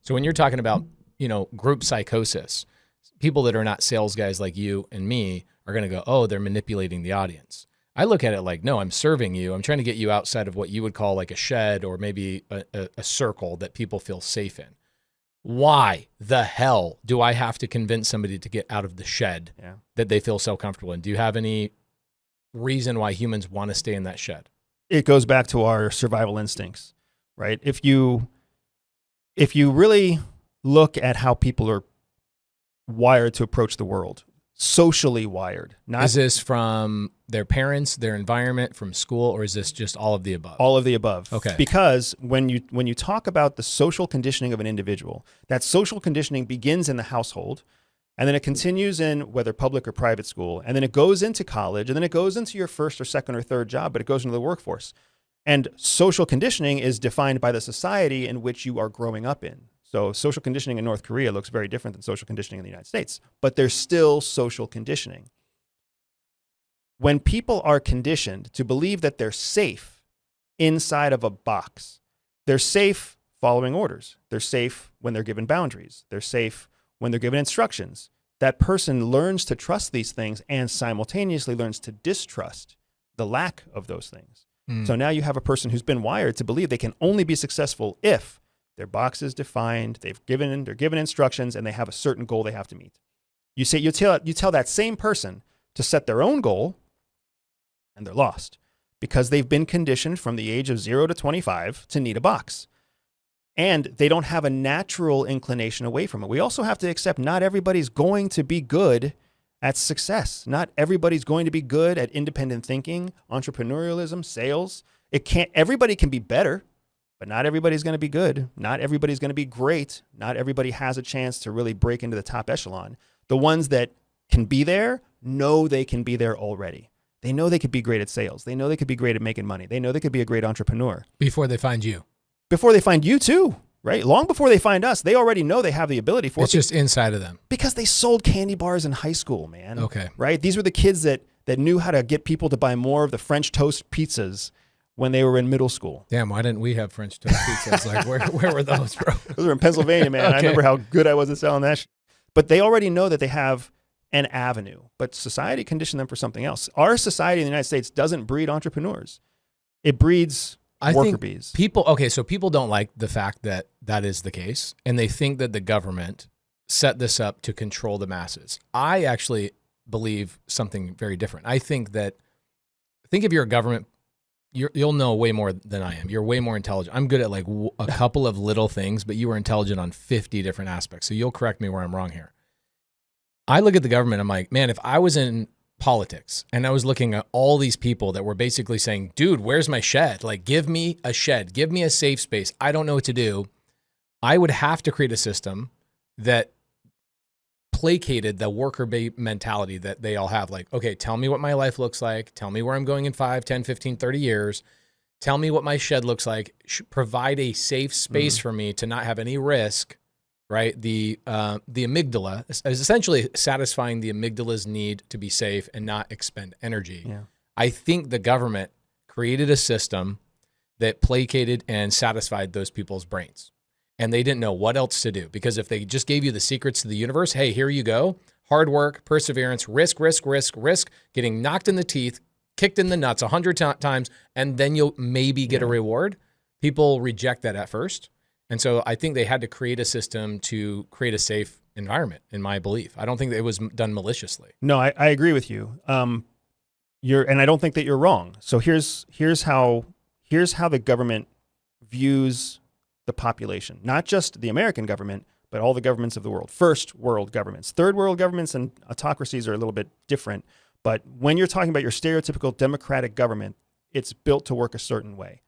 So when you're talking about, group psychosis, people that are not sales guys like you and me are going to go, oh, they're manipulating the audience. I look at it like, no, I'm serving you. I'm trying to get you outside of what you would call like a shed or maybe a circle that people feel safe in. Why the hell do I have to convince somebody to get out of the shed that they feel so comfortable in? Do you have any reason why humans want to stay in that shed? It goes back to our survival instincts, right? If you really look at how people are wired to approach the world, socially wired. Is this from their parents, their environment, from school, or is this just all of the above? All of the above. Okay. Because when you talk about the social conditioning of an individual, that social conditioning begins in the household, and then it continues in whether public or private school, and then it goes into college, and then it goes into your first or second or third job, but it goes into the workforce. And social conditioning is defined by the society in which you are growing up in. So social conditioning in North Korea looks very different than social conditioning in the United States, but there's still social conditioning. When people are conditioned to believe that they're safe inside of a box, they're safe following orders. They're safe when they're given boundaries. They're safe when they're given instructions. That person learns to trust these things and simultaneously learns to distrust the lack of those things. So now you have a person who's been wired to believe they can only be successful if their box is defined, they're given instructions, and they have a certain goal they have to meet. You tell that same person to set their own goal, and they're lost because they've been conditioned from the age of 0 to 25 to need a box. And they don't have a natural inclination away from it. We also have to accept not everybody's going to be good at success. Not everybody's going to be good at independent thinking, entrepreneurialism, sales. Everybody can be better, but not everybody's going to be good. Not everybody's going to be great. Not everybody has a chance to really break into the top echelon. The ones that can be there know they can be there already. They know they could be great at sales. They know they could be great at making money. They know they could be a great entrepreneur. Before they find you. Before they find you too, right? Long before they find us, they already know they have the ability for it. It's just inside of them. Because they sold candy bars in high school, man. Okay. Right? These were the kids that knew how to get people to buy more of the French toast pizzas when they were in middle school. Damn, why didn't we have French toast pizzas? Like, where were those, bro? Those were in Pennsylvania, man. Okay. I remember how good I was at selling that shit. But they already know that they have an avenue, but society conditioned them for something else. Our society in the United States doesn't breed entrepreneurs. It breeds worker bees. People don't like the fact that that is the case, and they think that the government set this up to control the masses. I actually believe something very different. I think if you're a government, you'll know way more than I am. You're way more intelligent. I'm good at like a couple of little things, but you are intelligent on 50 different aspects. So you'll correct me where I'm wrong here. I look at the government, I'm like, man, if I was in politics and I was looking at all these people that were basically saying, dude, where's my shed? Like, give me a shed, give me a safe space. I don't know what to do. I would have to create a system that placated the worker bee mentality that they all have. Like, okay, tell me what my life looks like. Tell me where I'm going in 5, 10, 15, 30 years. Tell me what my shed looks like. Provide a safe space for me to not have any risk. Right, the amygdala is essentially satisfying the amygdala's need to be safe and not expend energy. Yeah. I think the government created a system that placated and satisfied those people's brains, and they didn't know what else to do, because if they just gave you the secrets to the universe, hey, here you go, hard work, perseverance, risk, getting knocked in the teeth, kicked in the nuts 100 times, and then you'll maybe get a reward. People reject that at first. And so I think they had to create a system to create a safe environment, in my belief. I don't think that it was done maliciously. No, I agree with you. And I don't think that you're wrong. So here's how the government views the population, not just the American government, but all the governments of the world. First world governments, third world governments, and autocracies are a little bit different. But when you're talking about your stereotypical democratic government, it's built to work a certain way.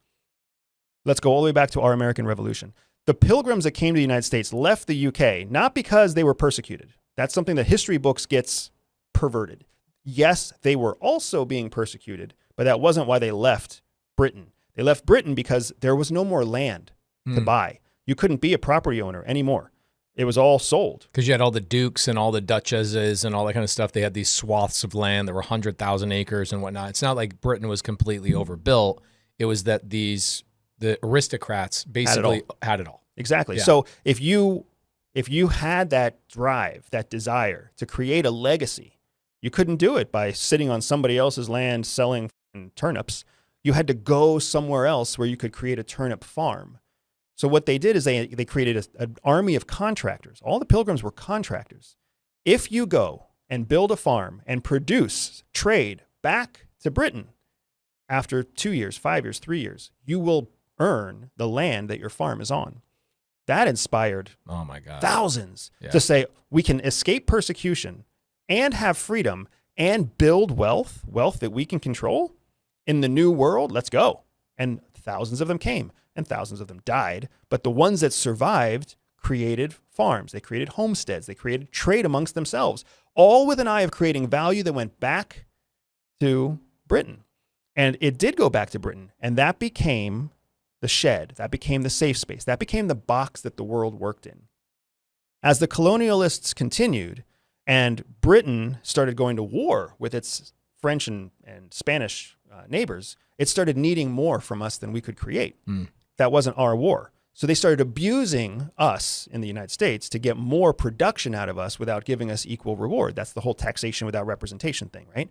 Let's go all the way back to our American Revolution. The Pilgrims that came to the United States left the UK, not because they were persecuted. That's something that history books gets perverted. Yes, they were also being persecuted, but that wasn't why they left Britain. They left Britain because there was no more land to buy. You couldn't be a property owner anymore. It was all sold. Because you had all the dukes and all the duchesses and all that kind of stuff. They had these swaths of land that were 100,000 acres and whatnot. It's not like Britain was completely overbuilt. It was that the aristocrats basically had it all. Exactly. Yeah. So if you had that drive, that desire to create a legacy, you couldn't do it by sitting on somebody else's land selling turnips. You had to go somewhere else where you could create a turnip farm. So what they did is they created an army of contractors. All the Pilgrims were contractors. If you go and build a farm and produce trade back to Britain after 2 years, 5 years, 3 years, you will earn the land that your farm is on. That inspired Oh my God. thousands to say, we can escape persecution and have freedom and build wealth that we can control in the new world. Let's go. And thousands of them came and thousands of them died. But the ones that survived created farms. They created homesteads. They created trade amongst themselves, all with an eye of creating value that went back to Britain. And it did go back to Britain. And that became the shed. That became the safe space. That became the box that the world worked in. As the colonialists continued and Britain started going to war with its French and Spanish neighbors, it started needing more from us than we could create. That wasn't our war. So they started abusing us in the United States to get more production out of us without giving us equal reward. That's the whole taxation without representation thing, right?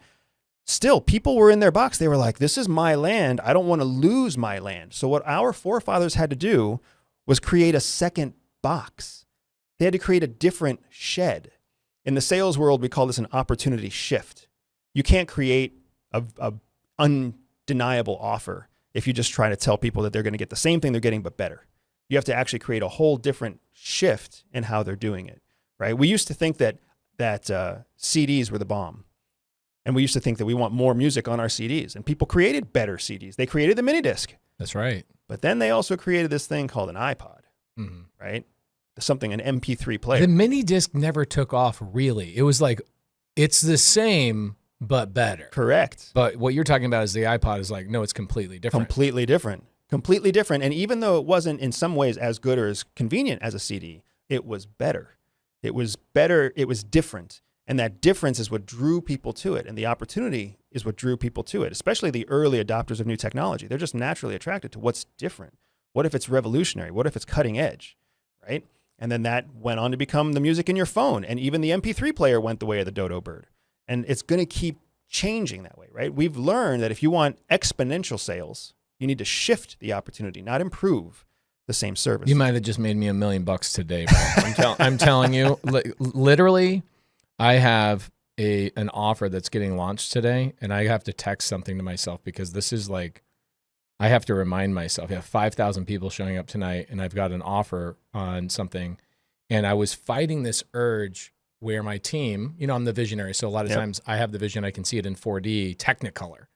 Still, people were in their box. They were like, this is my land. I don't want to lose my land. So what our forefathers had to do was create a second box. They had to create a different shed. In the sales world, we call this an opportunity shift. You can't create a undeniable offer if you just try to tell people that they're going to get the same thing they're getting, but better. You have to actually create a whole different shift in how they're doing it, right? We used to think that CDs were the bomb. And we used to think that we want more music on our CDs. And people created better CDs. They created the mini disc. That's right. But then they also created this thing called an iPod, right? Something, an MP3 player. The mini disc never took off, really. It was like, it's the same, but better. Correct. But what you're talking about is the iPod is like, no, it's completely different. Completely different. Completely different. And even though it wasn't in some ways as good or as convenient as a CD, it was better. It was better. It was different. And that difference is what drew people to it. And the opportunity is what drew people to it, especially the early adopters of new technology. They're just naturally attracted to what's different. What if it's revolutionary? What if it's cutting edge, right? And then that went on to become the music in your phone. And even the MP3 player went the way of the dodo bird. And it's going to keep changing that way, right? We've learned that if you want exponential sales, you need to shift the opportunity, not improve the same service. You might have just made me $1 million today, bro. I'm telling you, literally, I have an offer that's getting launched today, and I have to text something to myself because this is like, I have to remind myself. I have 5,000 people showing up tonight, and I've got an offer on something. And I was fighting this urge where my team, I'm the visionary, so a lot of times I have the vision, I can see it in 4D, Technicolor.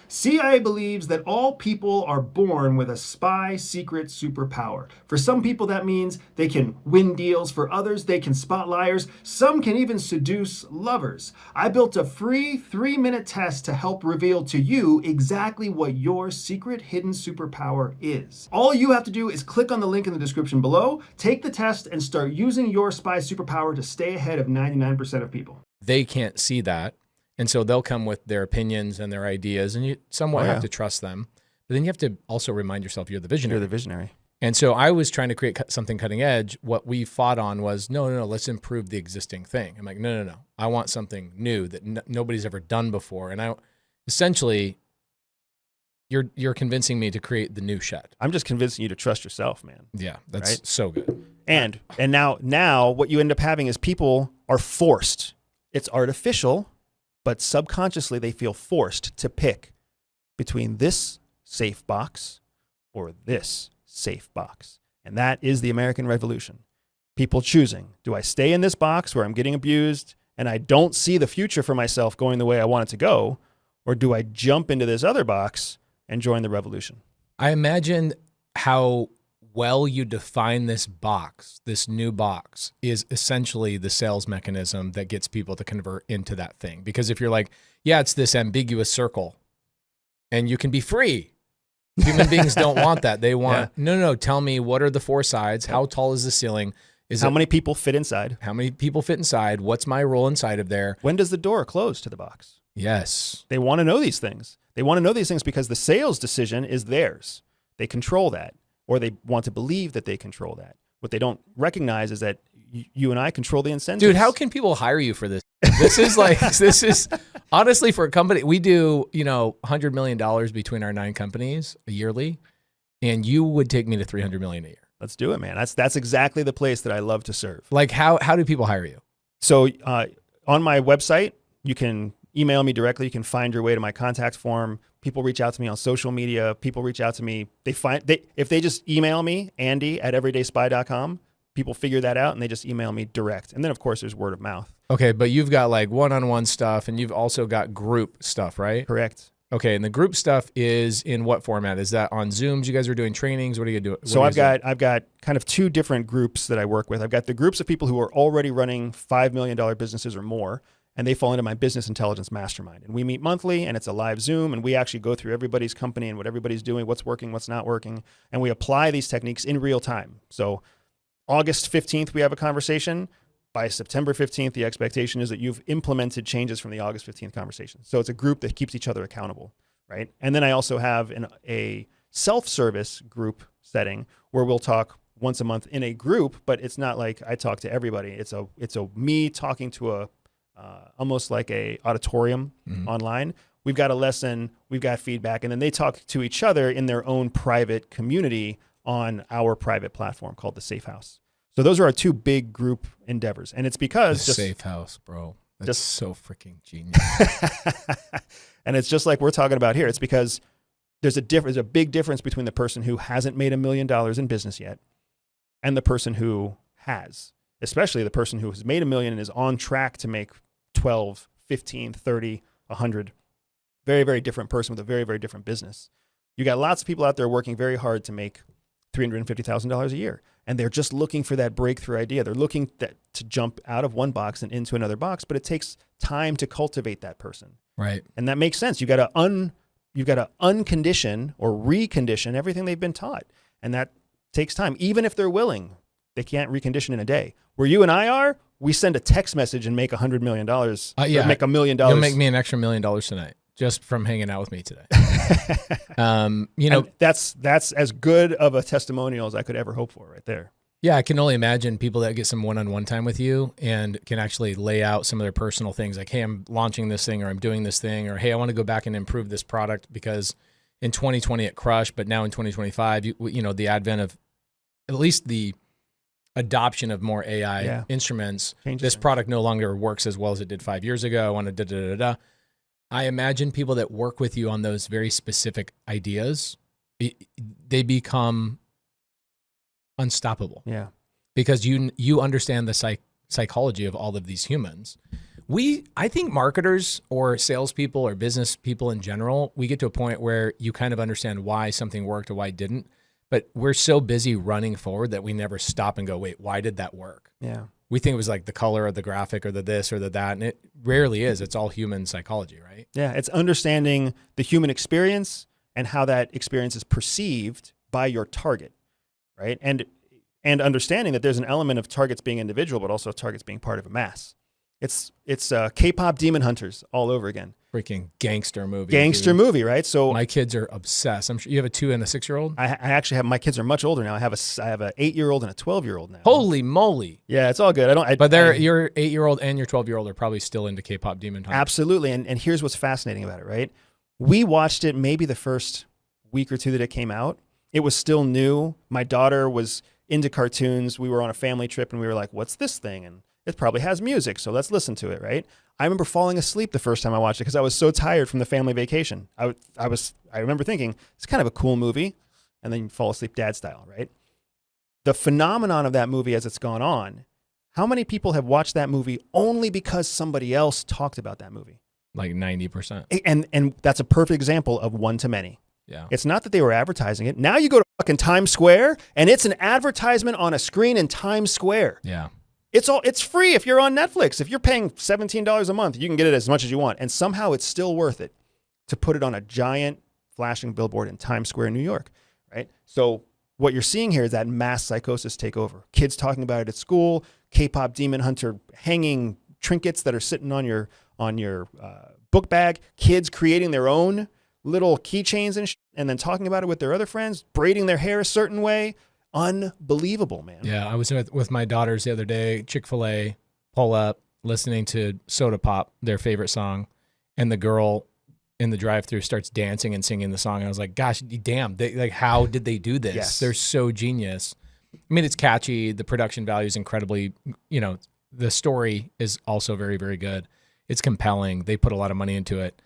CIA believes that all people are born with a spy secret superpower. For some people, that means they can win deals. For others, they can spot liars. Some can even seduce lovers. I built a free 3-minute test to help reveal to you exactly what your secret hidden superpower is. All you have to do is click on the link in the description below, take the test, and start using your spy superpower to stay ahead of 99% of people. They can't see that. And so they'll come with their opinions and their ideas, and you somewhat have to trust them. But then you have to also remind yourself you're the visionary. You're the visionary. And so I was trying to create something cutting edge. What we fought on was, no, let's improve the existing thing. I'm like, no. I want something new that nobody's ever done before. And essentially, you're convincing me to create the new shed. I'm just convincing you to trust yourself, man. Yeah, that's right? so good. And now what you end up having is people are forced. It's artificial, but subconsciously they feel forced to pick between this safe box or this safe box. And that is the American Revolution. People choosing, do I stay in this box where I'm getting abused and I don't see the future for myself going the way I want it to go, or do I jump into this other box and join the revolution? I imagine how well you define this box, this new box, is essentially the sales mechanism that gets people to convert into that thing. Because if you're like, yeah, it's this ambiguous circle and you can be free. Human beings don't want that. They want, no, tell me, what are the 4 sides? How tall is the ceiling? How many people fit inside? How many people fit inside? What's my role inside of there? When does the door close to the box? Yes. They want to know these things. They want to know these things because the sales decision is theirs. They control that. or they want to believe that they control that. What they don't recognize is that you and I control the incentives. Dude, how can people hire you for this? This is honestly, for a company, we do, $100 million between our 9 companies yearly, and you would take me to $300 million a year. Let's do it, man. That's exactly the place that I love to serve. Like, how do people hire you? So on my website, you can email me directly. You can find your way to my contact form. People reach out to me on social media. People reach out to me. If they just email me, Andy@everydayspy.com, people figure that out and they just email me direct. And then, of course, there's word of mouth. Okay, but you've got like one-on-one stuff, and you've also got group stuff, right? Correct. Okay, and the group stuff is in what format? Is that on Zooms? You guys are doing trainings? What are you doing? So I've got kind of 2 different groups that I work with. I've got the groups of people who are already running $5 million businesses or more, and they fall into my business intelligence mastermind. And we meet monthly, and it's a live Zoom, and we actually go through everybody's company and what everybody's doing, what's working, what's not working, and we apply these techniques in real time. So August 15th, we have a conversation. By September 15th, the expectation is that you've implemented changes from the August 15th conversation. So it's a group that keeps each other accountable, right? And then I also have a self-service group setting where we'll talk once a month in a group, but it's not like I talk to everybody. It's a me talking to almost like a auditorium online. We've got a lesson, we've got feedback, and then they talk to each other in their own private community on our private platform called the Safe House. So those are our 2 big group endeavors. And it's because the Safe House, bro. That's so freaking genius. And it's just like we're talking about here. It's because there's a big difference between the person who hasn't made $1 million in business yet and the person who has, especially the person who has made $1 million and is on track to make 12, 15, 30, 100. Very, very different person with a very, very different business. You got lots of people out there working very hard to make $350,000 a year. And they're just looking for that breakthrough idea. They're looking to jump out of one box and into another box, but it takes time to cultivate that person. Right. And that makes sense. You've got to uncondition or recondition everything they've been taught. And that takes time. Even if they're willing, they can't recondition in a day. Where you and I are, we send a text message and make $100 million. Yeah. Make $1 million. You'll make me an extra $1 million tonight just from hanging out with me today. And that's as good of a testimonial as I could ever hope for right there. Yeah, I can only imagine people that get some one-on-one time with you and can actually lay out some of their personal things like, hey, I'm launching this thing, or I'm doing this thing, or hey, I want to go back and improve this product because in 2020 it crushed, but now in 2025, the advent of at least the adoption of more AI instruments, this product no longer works as well as it did 5 years ago. I want to da-da-da-da. I imagine people that work with you on those very specific ideas, they become unstoppable. Yeah. Because you understand the psychology of all of these humans. I think marketers or salespeople or business people in general, we get to a point where you kind of understand why something worked or why it didn't. But we're so busy running forward that we never stop and go, wait, why did that work? Yeah. We think it was like the color of the graphic or the this or the that, and it rarely is. It's all human psychology, right? Yeah, it's understanding the human experience and how that experience is perceived by your target, right? And understanding that there's an element of targets being individual, but also targets being part of a mass. It's K-pop Demon Hunters all over again. Freaking gangster movie. Movie, right? So my kids are obsessed. I'm sure you have a 2 and a 6-year-old. I actually have, my kids are much older now. I have a 8-year-old and a 12-year-old now. Holy moly! Yeah, it's all good. Your 8-year-old and your 12-year-old are probably still into K-pop Demon Hunters. Absolutely, and here's what's fascinating about it, right? We watched it maybe the first week or 2 that it came out. It was still new. My daughter was into cartoons. We were on a family trip and we were like, "What's this thing?" And it probably has music, so let's listen to it, right? I remember falling asleep the first time I watched it because I was so tired from the family vacation. I remember thinking, it's kind of a cool movie, and then you fall asleep dad style, right? The phenomenon of that movie as it's gone on, how many people have watched that movie only because somebody else talked about that movie? Like 90%. And that's a perfect example of one to many. Yeah. It's not that they were advertising it. Now you go to fucking Times Square, and it's an advertisement on a screen in Times Square. Yeah. It's free if you're on Netflix. If you're paying $17 a month, you can get it as much as you want. And somehow it's still worth it to put it on a giant flashing billboard in Times Square, New York, right? So what you're seeing here is that mass psychosis take over. Kids talking about it at school, K-pop Demon Hunter hanging trinkets that are sitting on your book bag, kids creating their own little keychains and then talking about it with their other friends, braiding their hair a certain way. Unbelievable, man. Yeah, I was with my daughters the other day, Chick-fil-A, pull up, listening to Soda Pop, their favorite song, and the girl in the drive-thru starts dancing and singing the song. And I was like, gosh, damn, like, how did they do this? Yes. They're so genius. I mean, it's catchy. The production value is incredibly, the story is also very, very good. It's compelling. They put a lot of money into it.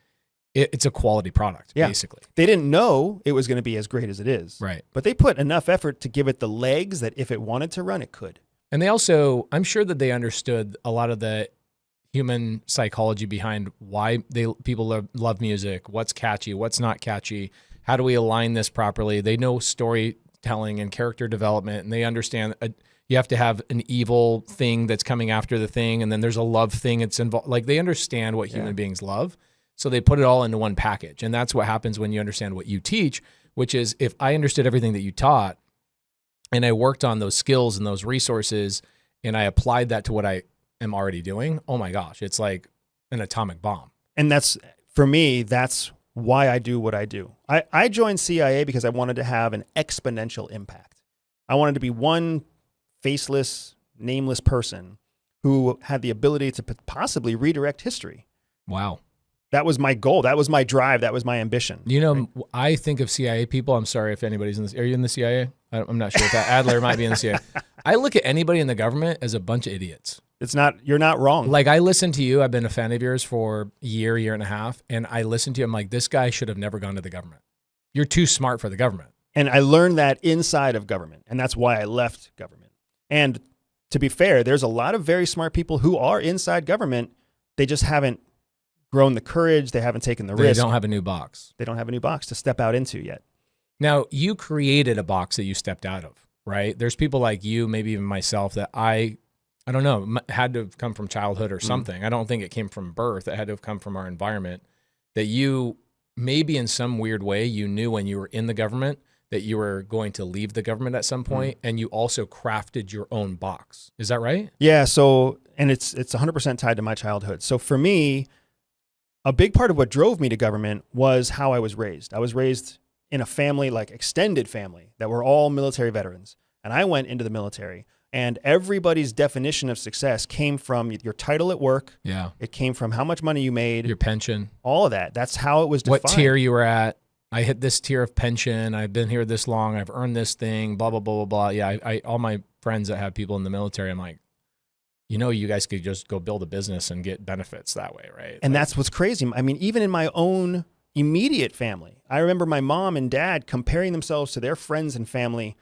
It's a quality product, basically. They didn't know it was going to be as great as it is. Right. But they put enough effort to give it the legs that if it wanted to run, it could. And they also, I'm sure that they understood a lot of the human psychology behind why people love music, what's catchy, what's not catchy, how do we align this properly. They know storytelling and character development, and they understand you have to have an evil thing that's coming after the thing, and then there's a love thing that's involved. Like, they understand what human beings love, so they put it all into one package. And that's what happens when you understand what you teach, which is, if I understood everything that you taught and I worked on those skills and those resources and I applied that to what I am already doing, oh my gosh, it's like an atomic bomb. And that's, for me, that's why I do what I do. I joined CIA because I wanted to have an exponential impact. I wanted to be one faceless, nameless person who had the ability to possibly redirect history. Wow. That was my goal. That was my drive. That was my ambition. Right? I think of CIA people. I'm sorry if anybody's in this. Are you in the CIA? I'm not sure if Adler might be in the CIA. I look at anybody in the government as a bunch of idiots. You're not wrong. Like, I listen to you. I've been a fan of yours for a year and a half. And I listen to you. I'm like, this guy should have never gone to the government. You're too smart for the government. And I learned that inside of government. And that's why I left government. And to be fair, there's a lot of very smart people who are inside government. They just haven't grown the courage. They haven't taken the risk. They don't have a new box. They don't have a new box to step out into yet. Now, you created a box that you stepped out of, right? There's people like you, maybe even myself, that I don't know, had to have come from childhood or something. I don't think it came from birth. It had to have come from our environment, that you, maybe in some weird way, you knew when you were in the government that you were going to leave the government at some point, and you also crafted your own box. Is that right? Yeah. So, and it's 100% tied to my childhood. So for me, a big part of what drove me to government was how I was raised. I was raised in a family, like extended family, that were all military veterans. And I went into the military, and everybody's definition of success came from your title at work. Yeah. It came from how much money you made. Your pension. All of that. That's how it was defined. What tier you were at. I hit this tier of pension. I've been here this long. I've earned this thing, blah, blah, blah, blah, blah. Yeah, I all my friends that have people in the military, I'm like, you guys could just go build a business and get benefits that way, right? And that's what's crazy. I mean, even in my own immediate family, I remember my mom and dad comparing themselves to their friends and family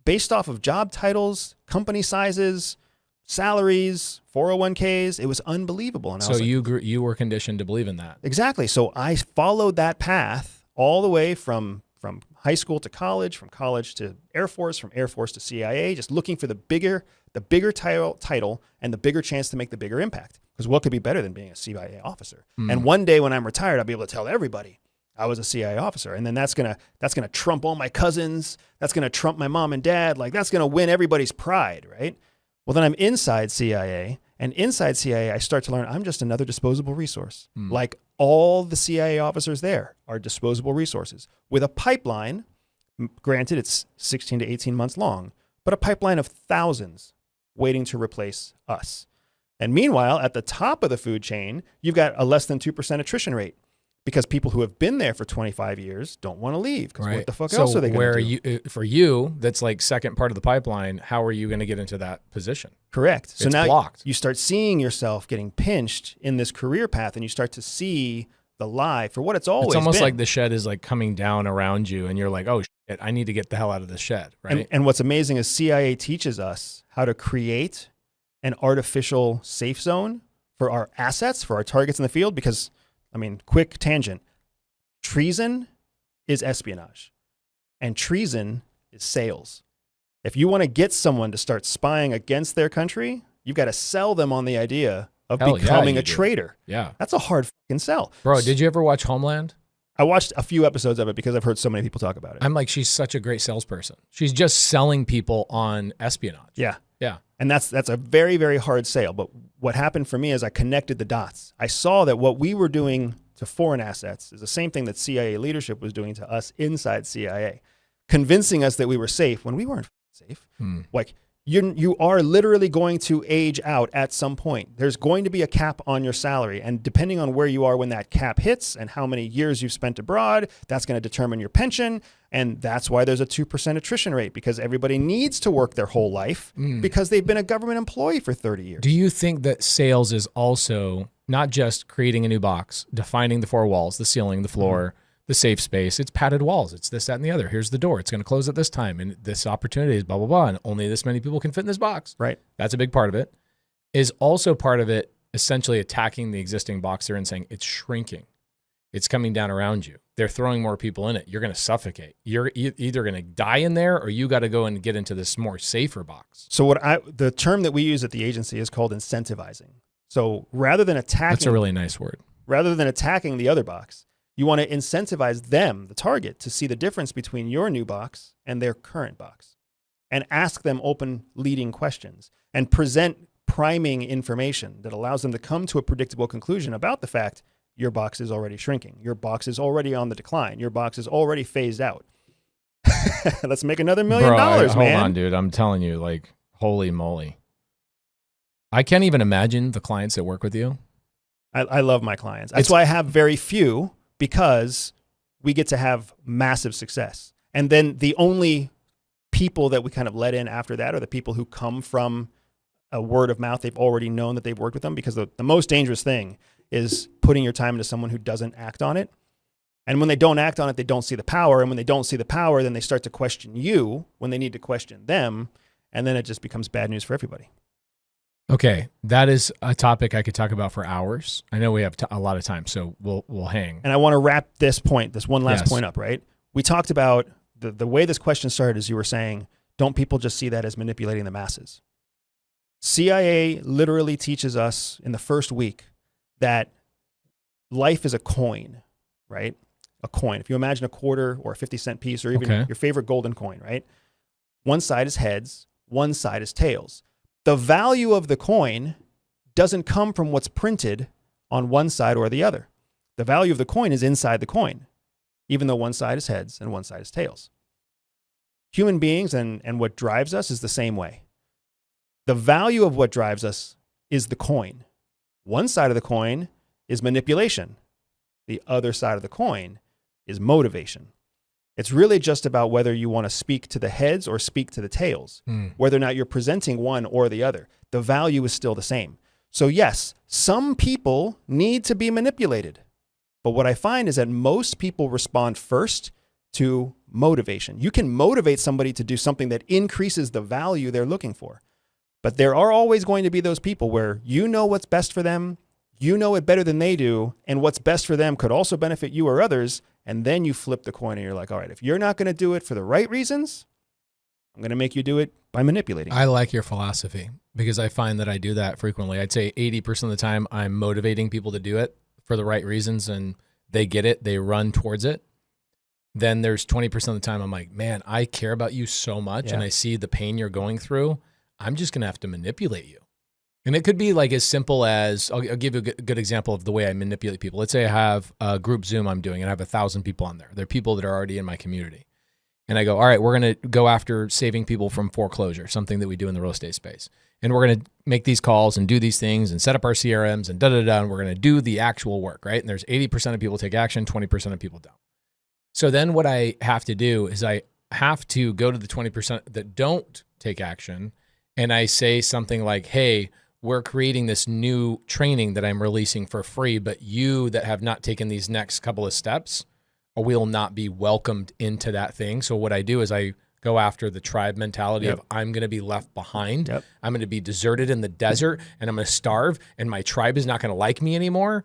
based off of job titles, company sizes, salaries, 401ks. It was unbelievable. And I was like, you were conditioned to believe in that. Exactly. So I followed that path all the way from high school to college, from college to Air Force, from Air Force to CIA, just looking for the bigger title and the bigger chance to make the bigger impact. Because what could be better than being a CIA officer? And one day when I'm retired, I'll be able to tell everybody I was a CIA officer. And then that's gonna trump all my cousins. That's gonna trump my mom and dad. Like, that's gonna win everybody's pride, right? Well, then I'm inside CIA, and inside CIA, I start to learn I'm just another disposable resource. Like all the CIA officers there are disposable resources with a pipeline. Granted, it's 16 to 18 months long, but a pipeline of thousands waiting to replace us. And meanwhile, at the top of the food chain, you've got a less than 2% attrition rate, because people who have been there for 25 years don't want to leave. Because what the fuck else are they going to do? For you, that's like second part of the pipeline. How are you going to get into that position? Correct. So it's now blocked. You start seeing yourself getting pinched in this career path, and you start to see the lie for what it's always been. It's almost like the shed is like coming down around you, and you're like, oh shit, I need to get the hell out of this shed, right? And what's amazing is CIA teaches us how to create an artificial safe zone for our assets, for our targets in the field, because, I mean, quick tangent, treason is espionage, and treason is sales. If you want to get someone to start spying against their country, you've got to sell them on the idea of becoming a traitor. Yeah. That's a hard fucking sell. Bro, did you ever watch Homeland? I watched a few episodes of it because I've heard so many people talk about it. I'm like, she's such a great salesperson. She's just selling people on espionage. Yeah. Yeah. And that's a very, very hard sale. But what happened for me is I connected the dots. I saw that what we were doing to foreign assets is the same thing that CIA leadership was doing to us inside CIA, convincing us that we were safe when we weren't safe. Like you are literally going to age out at some point. There's going to be a cap on your salary. And depending on where you are when that cap hits and how many years you've spent abroad, that's going to determine your pension. And that's why there's a 2% attrition rate, because everybody needs to work their whole life because they've been a government employee for 30 years. Do you think that sales is also not just creating a new box, defining the four walls, the ceiling, the floor, the safe space? It's padded walls. It's this, that, and the other. Here's the door. It's going to close at this time. And this opportunity is blah, blah, blah. And only this many people can fit in this box. Right. That's a big part of it. Is also part of it essentially attacking the existing box there and saying it's shrinking. It's coming down around you. They're throwing more people in it. You're going to suffocate. You're either going to die in there or you got to go and get into this more safer box. So the term that we use at the agency is called incentivizing. So rather than attacking, that's a really nice word. Rather than attacking the other box, you want to incentivize them, the target, to see the difference between your new box and their current box, and ask them open leading questions and present priming information that allows them to come to a predictable conclusion about the fact your box is already shrinking. Your box is already on the decline. Your box is already phased out. Let's make another $1 million, man. Hold on, dude. I'm telling you, like, holy moly. I can't even imagine the clients that work with you. I love my clients. That's why I have very few, because we get to have massive success. And then the only people that we kind of let in after that are the people who come from a word of mouth. They've already known that they've worked with them, because the most dangerous thing is putting your time into someone who doesn't act on it. And when they don't act on it, they don't see the power. And when they don't see the power, then they start to question you when they need to question them. And then it just becomes bad news for everybody. Okay, that is a topic I could talk about for hours. I know we have a lot of time, so we'll hang. And I want to wrap this one last point up, right? We talked about the way this question started is you were saying, don't people just see that as manipulating the masses? CIA literally teaches us in the first week that life is a coin, right? A coin. If you imagine a quarter or a 50-cent piece, or even your favorite golden coin, right? One side is heads, one side is tails. The value of the coin doesn't come from what's printed on one side or the other. The value of the coin is inside the coin, even though one side is heads and one side is tails. Human beings and what drives us is the same way. The value of what drives us is the coin. One side of the coin is manipulation. The other side of the coin is motivation. It's really just about whether you want to speak to the heads or speak to the tails, whether or not you're presenting one or the other. The value is still the same. So yes, some people need to be manipulated. But what I find is that most people respond first to motivation. You can motivate somebody to do something that increases the value they're looking for. But there are always going to be those people where you know what's best for them, you know it better than they do, and what's best for them could also benefit you or others, and then you flip the coin and you're like, all right, if you're not going to do it for the right reasons, I'm going to make you do it by manipulating. I like your philosophy, because I find that I do that frequently. I'd say 80% of the time I'm motivating people to do it for the right reasons, and they get it, they run towards it. Then there's 20% of the time I'm like, man, I care about you so much, and I see the pain you're going through. I'm just going to have to manipulate you. And it could be like as simple as, I'll give you a good example of the way I manipulate people. Let's say I have a group Zoom I'm doing and I have 1,000 people on there. They're people that are already in my community. And I go, all right, we're going to go after saving people from foreclosure, something that we do in the real estate space. And we're going to make these calls and do these things and set up our CRMs and da-da-da, and we're going to do the actual work, right? And there's 80% of people take action, 20% of people don't. So then what I have to do is I have to go to the 20% that don't take action, and I say something like, hey, we're creating this new training that I'm releasing for free, but you that have not taken these next couple of steps will not be welcomed into that thing. So what I do is I go after the tribe mentality of I'm going to be left behind. I'm going to be deserted in the desert, and I'm going to starve, and my tribe is not going to like me anymore.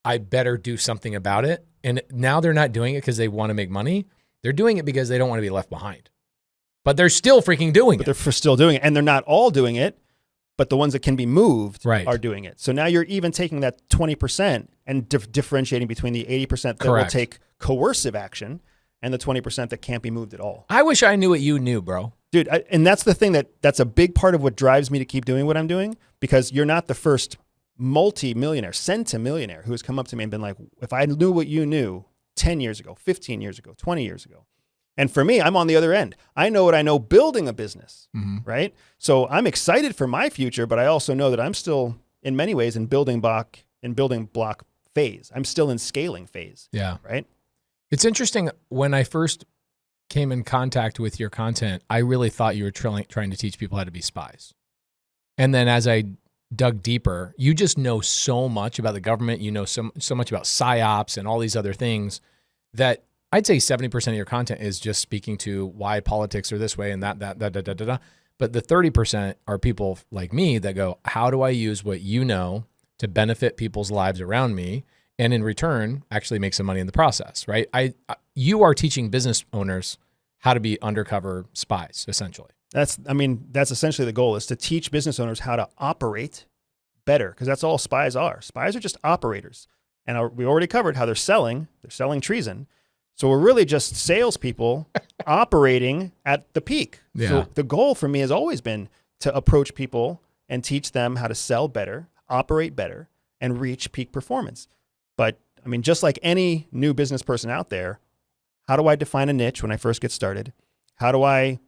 I better do something about it. And now they're not doing it because they want to make money. They're doing it because they don't want to be left behind. But they're still freaking doing it. But they're still doing it. And they're not all doing it, but the ones that can be moved are doing it. So now you're even taking that 20% and differentiating between the 80% that will take coercive action and the 20% that can't be moved at all. I wish I knew what you knew, bro. Dude, and that's the thing that's a big part of what drives me to keep doing what I'm doing, because you're not the first multi-millionaire, centimillionaire, who has come up to me and been like, if I knew what you knew 10 years ago, 15 years ago, 20 years ago. And for me, I'm on the other end. I know what I know building a business, right? So I'm excited for my future, but I also know that I'm still, in many ways, in building block phase. I'm still in scaling phase. Yeah. Right. It's interesting. When I first came in contact with your content, I really thought you were trying to teach people how to be spies. And then as I dug deeper, you just know so much about the government. You know so much about psyops and all these other things that I'd say 70% of your content is just speaking to why politics are this way and that. But the 30% are people like me that go, how do I use what you know to benefit people's lives around me, and in return, actually make some money in the process, right? You are teaching business owners how to be undercover spies, essentially. That's essentially the goal, is to teach business owners how to operate better, because that's all spies are. Spies are just operators. And we already covered how they're selling treason. So we're really just salespeople operating at the peak. Yeah. So the goal for me has always been to approach people and teach them how to sell better, operate better, and reach peak performance. But I mean, just like any new business person out there, how do I define a niche when I first get started? How do I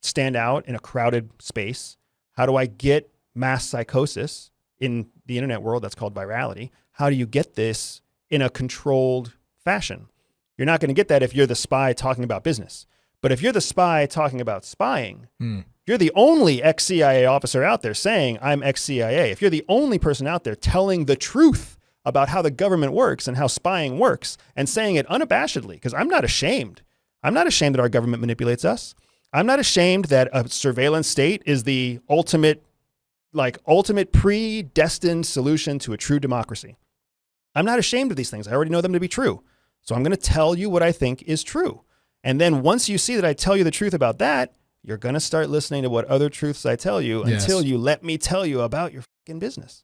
stand out in a crowded space? How do I get mass psychosis in the internet world that's called virality? How do you get this in a controlled fashion? You're not going to get that if you're the spy talking about business. But if you're the spy talking about spying, you're the only ex-CIA officer out there saying, I'm ex-CIA. If you're the only person out there telling the truth about how the government works and how spying works, and saying it unabashedly, because I'm not ashamed. I'm not ashamed that our government manipulates us. I'm not ashamed that a surveillance state is the ultimate predestined solution to a true democracy. I'm not ashamed of these things. I already know them to be true. So I'm going to tell you what I think is true. And then once you see that I tell you the truth about that, you're going to start listening to what other truths I tell you until you let me tell you about your fucking business.